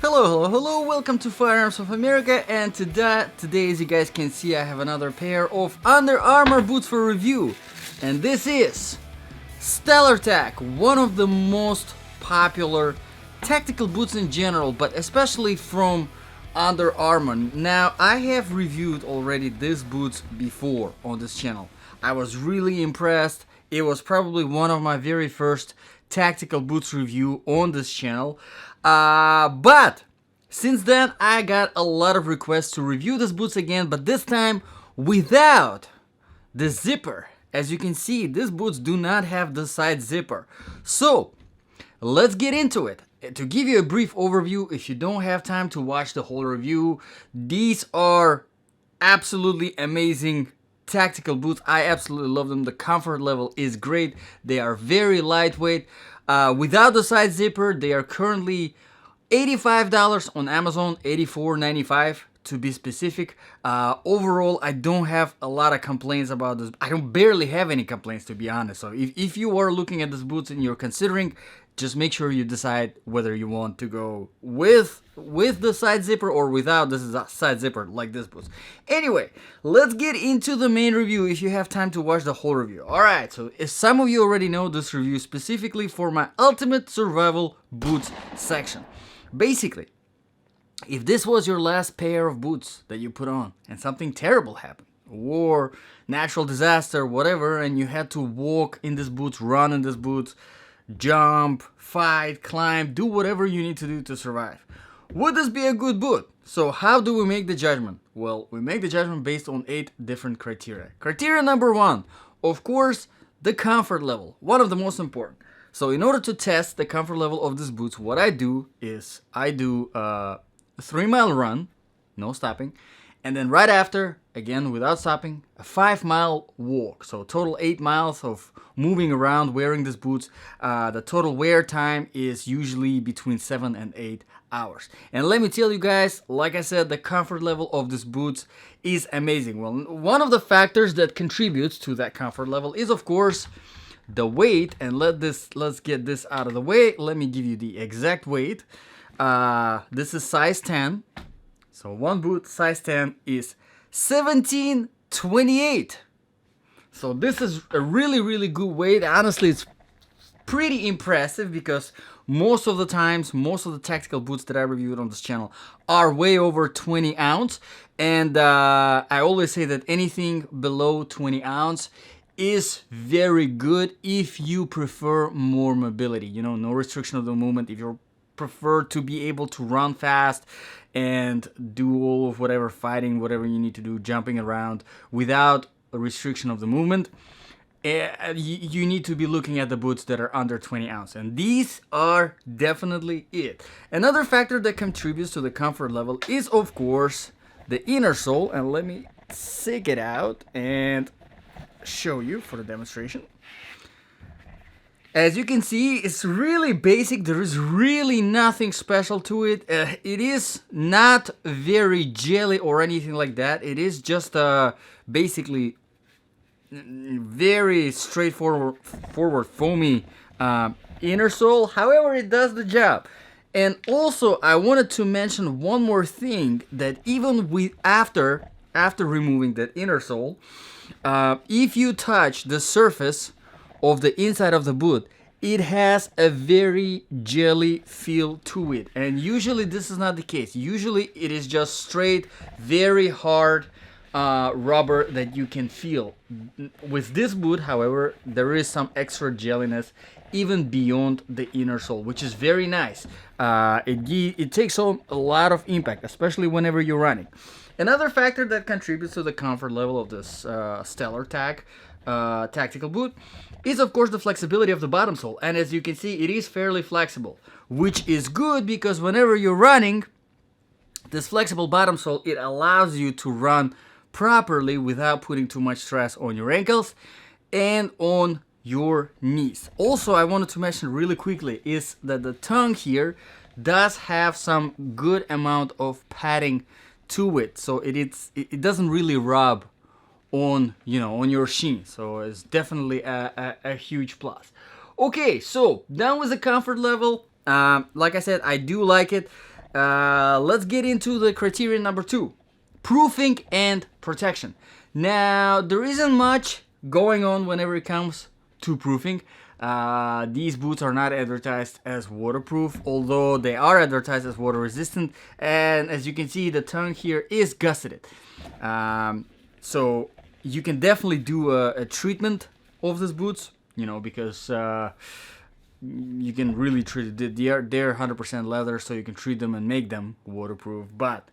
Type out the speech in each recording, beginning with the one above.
Hello, welcome to Firearms of America, and today, as you guys can see, I have another pair of Under Armour boots for review, and this is StellarTac, one of the most popular tactical boots in general, but especially from Under Armour. Now, I have reviewed already these boots before on this channel. I was really impressed. It was probably one of my very first tactical boots review on this channel. But since then, I got a lot of requests to review these boots again, but this time without the zipper. As you can see, these boots do not have the side zipper. So let's get into it. To give you a brief overview, if you don't have time to watch the whole review, these are absolutely amazing tactical boots. I absolutely love them. The comfort level is great. They are very lightweight. Without the side zipper, they are currently $85 on Amazon, $84.95 to be specific. Overall, I don't have a lot of complaints about this. I don't barely have any complaints, to be honest. So if you are looking at these boots and you're considering, just make sure you decide whether you want to go with the side zipper or without. This is a side zipper like this boots. Anyway, let's get into the main review if you have time to watch the whole review. Alright, so as some of you already know, this review is specifically for my ultimate survival boots section. Basically, if this was your last pair of boots that you put on and something terrible happened, war, natural disaster, whatever, and you had to walk in these boots, run in these boots, jump, fight, climb, do whatever you need to do to survive, would this be a good boot? So how do we make the judgment? Well, we make the judgment based on 8 different criteria. Criteria number 1, of course, the comfort level, one of the most important. So in order to test the comfort level of these boots, what I do is I do a 3-mile run, no stopping, and then right after, again without stopping, a 5-mile walk. So total 8 miles of moving around wearing these boots. The total wear time is usually between 7 and 8 hours. And let me tell you guys, like I said, the comfort level of these boots is amazing. Well, one of the factors that contributes to that comfort level is, of course, the weight. And let's get this out of the way. Let me give you the exact weight. This is size 10. So one boot size 10 is 1728. So this is a really good weight. Honestly, it's pretty impressive because most of the times, most of the tactical boots that I reviewed on this channel are way over 20 ounce. And I always say that anything below 20 ounce is very good if you prefer more mobility. You know, no restriction of the movement. If you prefer to be able to run fast and do all of whatever fighting, whatever you need to do, jumping around without a restriction of the movement, you need to be looking at the boots that are under 20 ounce, and these are definitely it. Another factor that contributes to the comfort level is, of course, the inner sole, and let me take it out and show you for the demonstration. As you can see, it's really basic. There is really nothing special to it. It is not very jelly or anything like that. It is just basically very straightforward foamy inner sole. However, it does the job. And also, I wanted to mention one more thing, that even after removing that inner sole, if you touch the surface of the inside of the boot, it has a very jelly feel to it, and usually this is not the case. Usually it is just straight, very hard rubber that you can feel. With this boot, however, there is some extra jelliness even beyond the inner sole, which is very nice. It takes on a lot of impact, especially whenever you're running. Another factor that contributes to the comfort level of this StellarTac tactical boot is, of course, the flexibility of the bottom sole. And as you can see, it is fairly flexible, which is good because whenever you're running, this flexible bottom sole, it allows you to run properly without putting too much stress on your ankles and on your knees. Also, I wanted to mention really quickly is that the tongue here does have some good amount of padding to it, so it doesn't really rub on your shin, so it's definitely a huge plus. Okay, so down with the comfort level. Like I said, I do like it. Let's get into the criteria number 2. Proofing and protection. Now, there isn't much going on whenever it comes to proofing. These boots are not advertised as waterproof, although they are advertised as water resistant. And as you can see, the tongue here is gusseted. So you can definitely do a treatment of these boots, because you can really treat it. They're 100% leather, so you can treat them and make them waterproof, but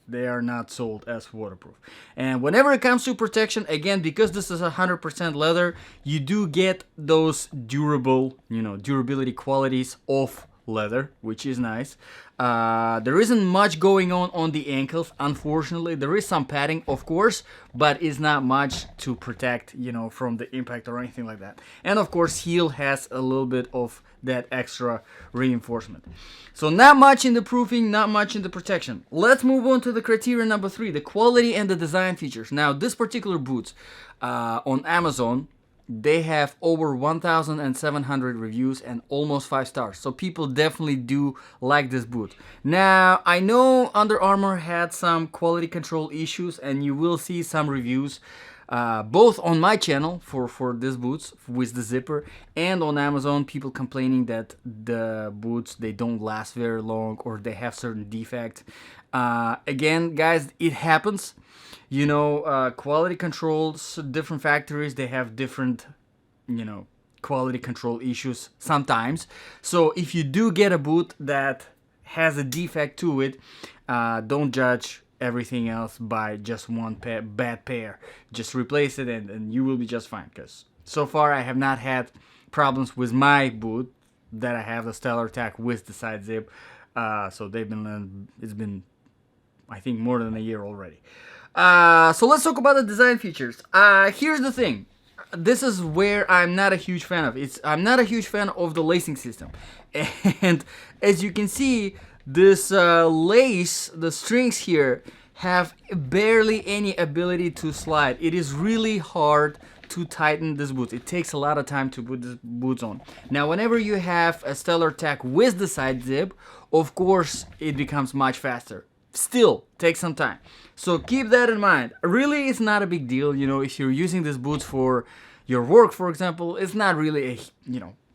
they are not sold as waterproof. And whenever it comes to protection, again, because this is 100% leather, you do get those durability qualities of leather, which is nice. There isn't much going on the ankles, unfortunately. There is some padding, of course, but it's not much to protect, from the impact or anything like that. And of course, heel has a little bit of that extra reinforcement. So not much in the proofing, not much in the protection. Let's move on to the criteria number 3, the quality and the design features. Now, this particular boots on Amazon, they have over 1,700 reviews and almost 5 stars. So people definitely do like this boot. Now, I know Under Armour had some quality control issues, and you will see some reviews both on my channel for these boots with the zipper, and on Amazon, people complaining that the boots, they don't last very long or they have certain defects. Again, guys, it happens. Quality controls, different factories, they have different, quality control issues sometimes. So if you do get a boot that has a defect to it, don't judge everything else by just one bad pair. Just replace it and you will be just fine. Because so far I have not had problems with my boot that I have, the StellarTac with the side zip. So it's been, I think, more than a year already. So let's talk about the design features. Here's the thing. This is where I'm not a huge fan of. I'm not a huge fan of the lacing system. And as you can see, this lace, the strings here, have barely any ability to slide. It is really hard to tighten this boot. It takes a lot of time to put these boots on. Now, whenever you have a StellarTac with the side zip, of course, it becomes much faster. Still, takes some time. So keep that in mind. Really, it's not a big deal. If you're using these boots for your work, for example, it's not really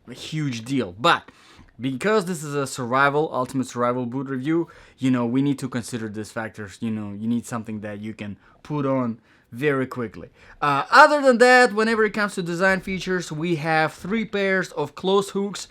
a huge deal. But because this is a ultimate survival boot review, we need to consider these factors. You need something that you can put on very quickly. Other than that, whenever it comes to design features, we have 3 pairs of closed hooks.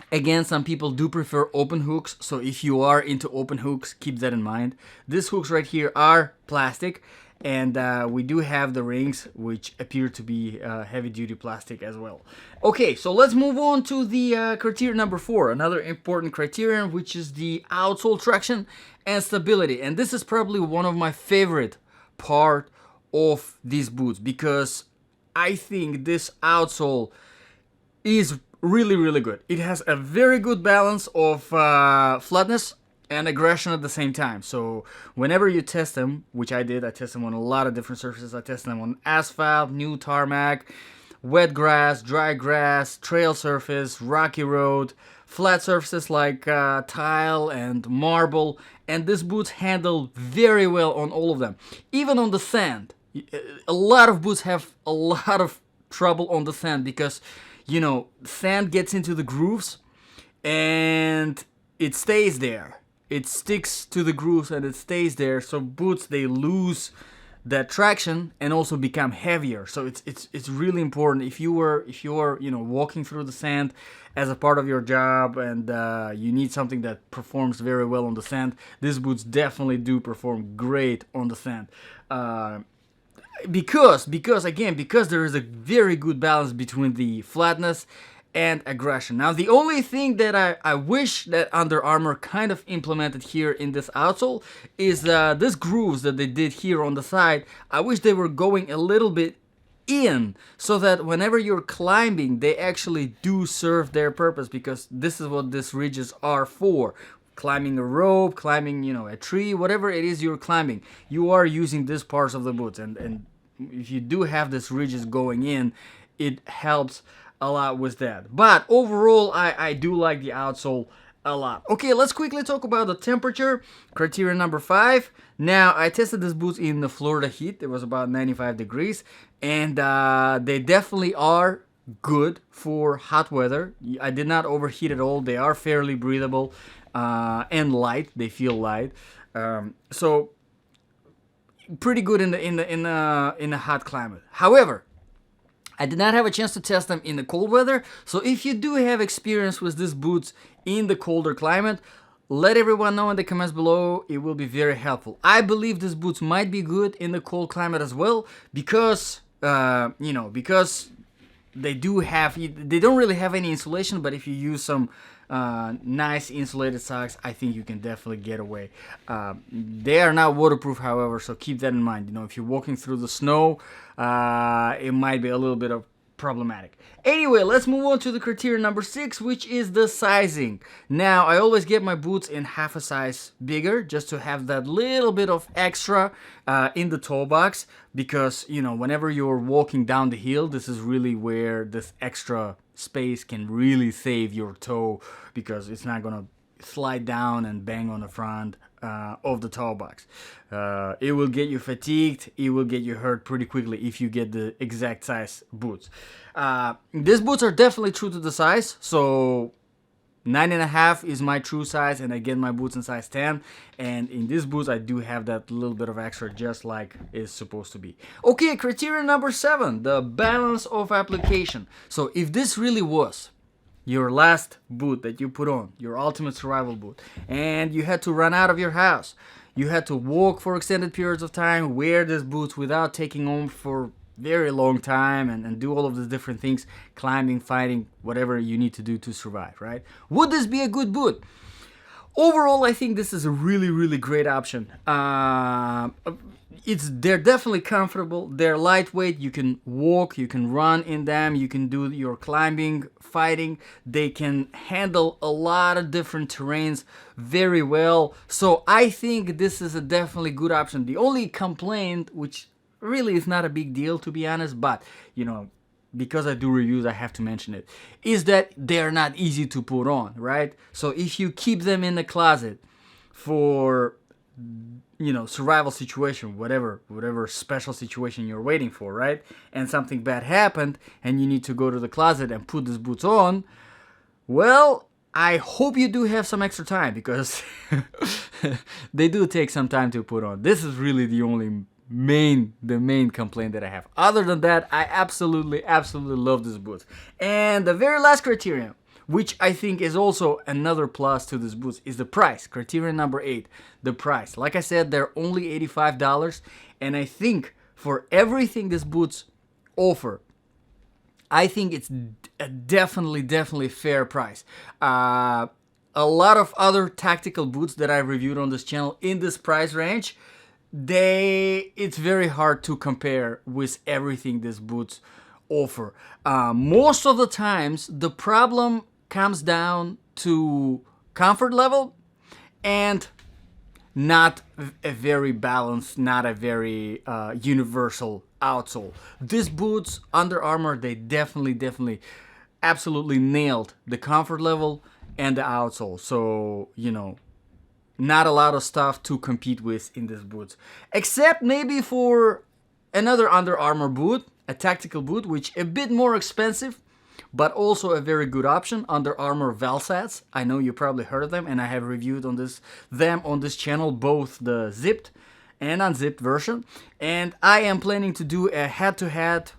Again, some people do prefer open hooks, so if you are into open hooks, keep that in mind. These hooks right here are plastic, and we do have the rings, which appear to be heavy-duty plastic as well. Okay, so let's move on to the criteria number 4, another important criterion, which is the outsole traction and stability. And this is probably one of my favorite part of these boots, because I think this outsole is really good. It has a very good balance of flatness and aggression at the same time. So whenever you test them, which I did, I test them on a lot of different surfaces. I tested them on asphalt, new tarmac, wet grass, dry grass, trail surface, rocky road, flat surfaces like tile and marble, and these boots handle very well on all of them. Even on the sand. A lot of boots have a lot of trouble on the sand because sand gets into the grooves and it stays there. It sticks to the grooves and it stays there. So boots, they lose that traction and also become heavier. So it's really important if you are walking through the sand as a part of your job and you need something that performs very well on the sand. These boots definitely do perform great on the sand. Because there is a very good balance between the flatness and aggression. Now, the only thing that I wish that Under Armour kind of implemented here in this outsole is this grooves that they did here on the side. I wish they were going a little bit in so that whenever you're climbing, they actually do serve their purpose, because this is what these ridges are for. Climbing a rope, climbing, a tree, whatever it is you're climbing, you are using these parts of the boots. And if you do have these ridges going in, it helps a lot with that. But overall, I do like the outsole. a lot. Okay, let's quickly talk about the temperature. Criterion number 5. Now, I tested these boots in the Florida heat. It was about 95 degrees. And they definitely are good for hot weather. I did not overheat at all. They are fairly breathable and light. They feel light. So pretty good in the hot climate. However, I did not have a chance to test them in the cold weather, so if you do have experience with these boots in the colder climate, let everyone know in the comments below. It will be very helpful. I believe these boots might be good in the cold climate as well, because because they don't really have any insulation, but if you use some nice insulated socks, I think you can definitely get away. They are not waterproof, however, so keep that in mind. If you're walking through the snow, it might be a little bit of problematic. Anyway, let's move on to the criterion number 6, which is the sizing. Now, I always get my boots in half a size bigger, just to have that little bit of extra in the toe box, because whenever you're walking down the hill, this is really where this extra space can really save your toe, because it's not gonna slide down and bang on the front of the toe box. It will get you fatigued. It will get you hurt pretty quickly if you get the exact size boots. These boots are definitely true to the size, so 9.5 is my true size, and I get my boots in size 10, and in these boots I do have that little bit of extra, just like it's supposed to be. Okay, criterion number 7, the balance of application. So if this really was your last boot that you put on, your ultimate survival boot, and you had to run out of your house, you had to walk for extended periods of time, wear these boots without taking them for very long time, and do all of these different things, climbing, fighting, whatever you need to do to survive, right? Would this be a good boot? Overall, I think this is a really, really great option. They're definitely comfortable. They're lightweight. You can walk, you can run in them, you can do your climbing, fighting. They can handle a lot of different terrains very well. So I think this is a definitely good option. The only complaint, which really is not a big deal, to be honest, but because I do reviews, I have to mention it, is that they're not easy to put on, right? So if you keep them in the closet for survival situation, whatever special situation you're waiting for, right? And something bad happened and you need to go to the closet and put these boots on, well, I hope you do have some extra time, because they do take some time to put on. This is really the main complaint that I have. Other than that, I absolutely love these boots. And the very last criterion, which I think is also another plus to these boots, is the price. Criterion number 8, the price. Like I said, they're only $85, and I think for everything these boots offer, I think it's a definitely fair price. A lot of other tactical boots that I've reviewed on this channel in this price range, it's very hard to compare with everything these boots offer. Most of the times, the problem comes down to comfort level and not a very balanced, not a very universal outsole. These boots, Under Armour, they definitely absolutely nailed the comfort level and the outsole. So, not a lot of stuff to compete with in these boots, except maybe for another Under Armour boot, a tactical boot, which a bit more expensive, but also a very good option, Under Armour Valsats. I know you probably heard of them, and I have reviewed them on this channel, both the zipped and unzipped version, and I am planning to do a head-to-head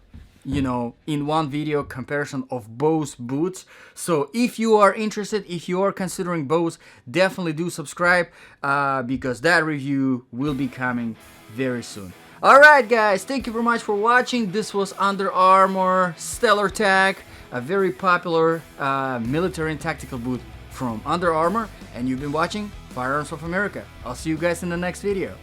in one video comparison of both boots. So if you are interested, if you are considering both, definitely do subscribe, because that review will be coming very soon. Alright guys, thank you very much for watching. This was Under Armour StellarTac, a very popular military and tactical boot from Under Armour, and you've been watching Firearms of America. I'll see you guys in the next video.